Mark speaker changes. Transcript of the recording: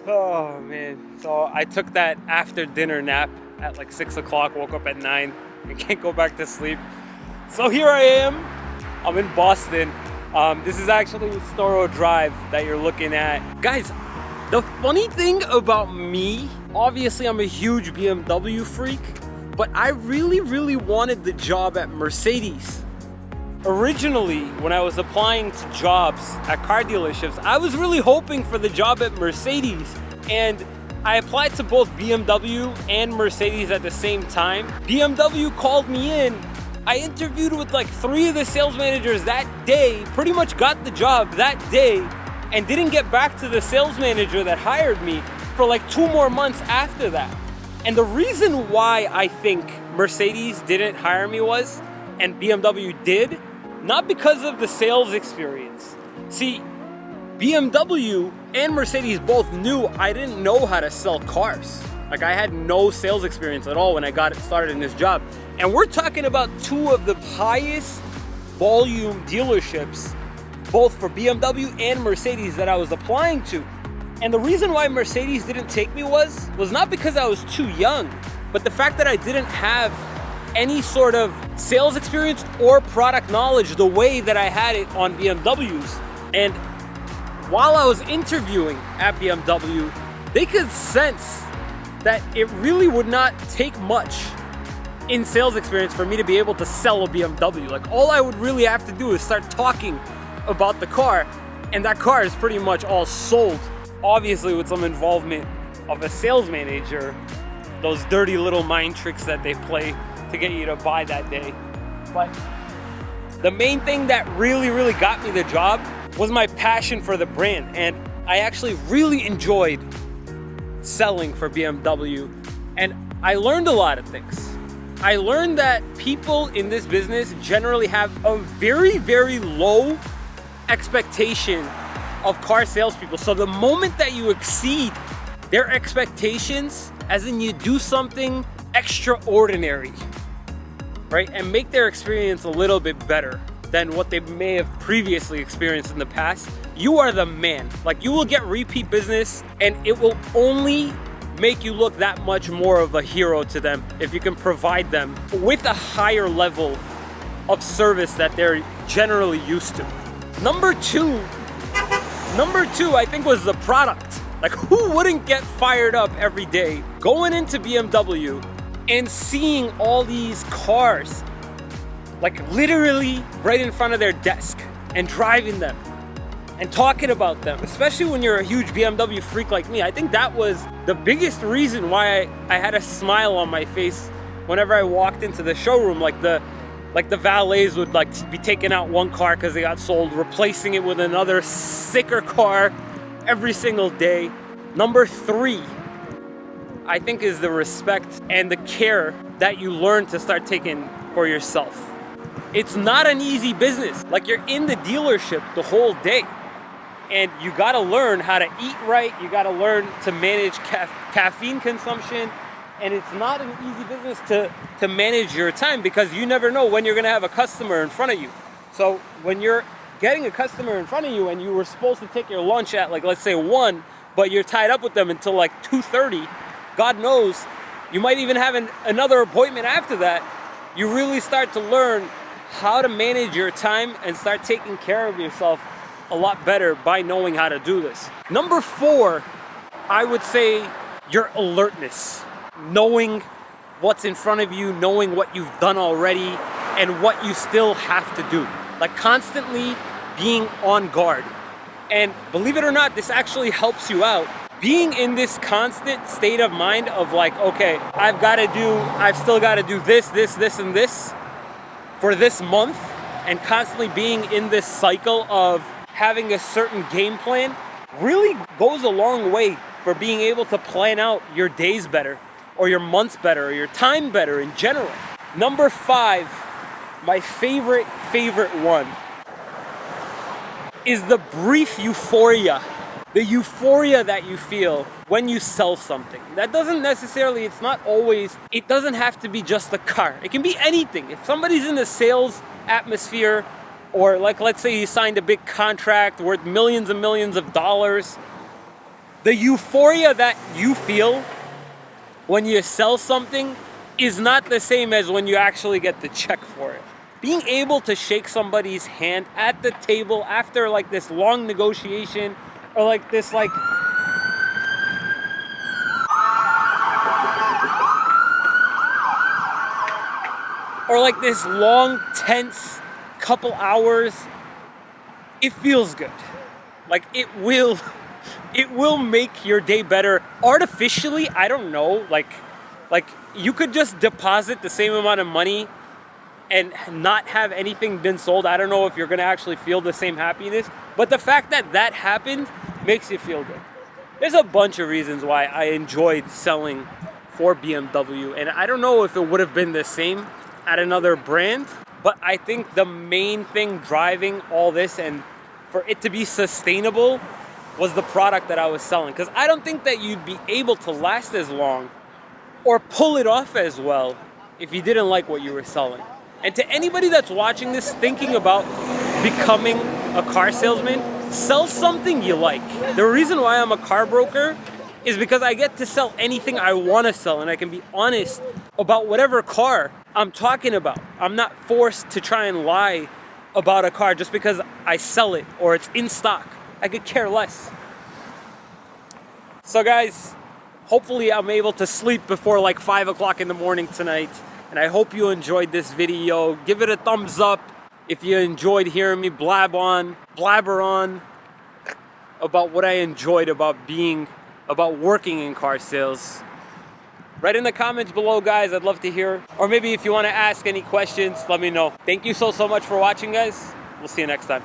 Speaker 1: Oh man. So I took that after dinner nap at like 6 o'clock, woke up at 9 and can't go back to sleep. So here I am. I'm in Boston. This is actually Storrow Drive that you're looking at. Guys, the funny thing about me, obviously I'm a huge BMW freak, but I really wanted the job at Mercedes. Originally, when I was applying to jobs at car dealerships, I was really hoping for the job at Mercedes. And I applied to both BMW and Mercedes at the same time. BMW called me in. I interviewed with like 3 of the sales managers that day, pretty much got the job that day, and didn't get back to the sales manager that hired me for like 2 more months after that. And the reason why I think Mercedes didn't hire me and BMW did, not because of the sales experience. See, BMW and Mercedes both knew I didn't know how to sell cars. Like, I had no sales experience at all when I got started in this job. And we're talking about 2 of the highest volume dealerships, both for BMW and Mercedes, that I was applying to. And the reason why Mercedes didn't take me was not because I was too young, but the fact that I didn't have any sort of sales experience or product knowledge the way that I had it on BMWs. And while I was interviewing at BMW, they could sense that it really would not take much in sales experience for me to be able to sell a BMW. Like, all I would really have to do is start talking about the car, and that car is pretty much all sold. Obviously with some involvement of a sales manager, those dirty little mind tricks that they play to get you to buy that day. But the main thing that really got me the job was my passion for the brand. And I actually really enjoyed selling for BMW. And I learned a lot of things. I learned that people in this business generally have a very low expectation of car salespeople. So the moment that you exceed their expectations, as in you do something extraordinary, right, and make their experience a little bit better than what they may have previously experienced in the past, you are the man. Like, you will get repeat business, and it will only make you look that much more of a hero to them if you can provide them with a higher level of service that they're generally used to. Number two, I think, was the product. Like, who wouldn't get fired up every day going into BMW and seeing all these cars, like, literally right in front of their desk, and driving them and talking about them, especially when you're a huge BMW freak like me. I think that was the biggest reason why I had a smile on my face whenever I walked into the showroom. Like the valets would be taking out one car because they got sold, replacing it with another sicker car every single day. Number 3, I think, is the respect and the care that you learn to start taking for yourself. It's not an easy business. Like, you're in the dealership the whole day, and you gotta learn how to eat right. You gotta learn to manage caffeine consumption. And it's not an easy business to manage your time, because you never know when you're gonna have a customer in front of you. So when you're getting a customer in front of you and you were supposed to take your lunch at, like, let's say 1, but you're tied up with them until like 2:30, God knows, you might even have another appointment after that. You really start to learn how to manage your time and start taking care of yourself a lot better by knowing how to do this. Number 4, I would say your alertness. Knowing what's in front of you, knowing what you've done already, and what you still have to do. Like, constantly being on guard. And believe it or not, this actually helps you out. Being in this constant state of mind of like, okay, I've still got to do this, and this for this month, and constantly being in this cycle of having a certain game plan really goes a long way for being able to plan out your days better, or your months better, or your time better in general. Number 5, my favorite one, is the brief euphoria. The euphoria that you feel when you sell something. That doesn't necessarily, it doesn't have to be just the car. It can be anything. If somebody's in the sales atmosphere, or like, let's say you signed a big contract worth millions and millions of dollars, The euphoria that you feel when you sell something is not the same as when you actually get the check for it. Being able to shake somebody's hand at the table after like this long negotiation, or like this like this long tense couple hours, it feels good. Like it will make your day better artificially. I don't know, like you could just deposit the same amount of money and not have anything been sold. I don't know if you're gonna actually feel the same happiness, but the fact that that happened makes you feel good. There's a bunch of reasons why I enjoyed selling for BMW, and I don't know if it would have been the same at another brand, but I think the main thing driving all this and for it to be sustainable was the product that I was selling. Because I don't think that you'd be able to last as long or pull it off as well if you didn't like what you were selling. And to anybody that's watching this thinking about becoming a car salesman, sell something you like. The reason why I'm a car broker is because I get to sell anything I want to sell, and I can be honest about whatever car I'm talking about. I'm not forced to try and lie about a car just because I sell it or it's in stock. I could care less. So guys, hopefully I'm able to sleep before like 5 o'clock in the morning tonight. And I hope you enjoyed this video. Give it a thumbs up if you enjoyed hearing me blabber on about what I enjoyed about working in car sales. Write in the comments below, guys. I'd love to hear. Or maybe if you want to ask any questions, let me know. Thank you so much for watching, guys. We'll see you next time.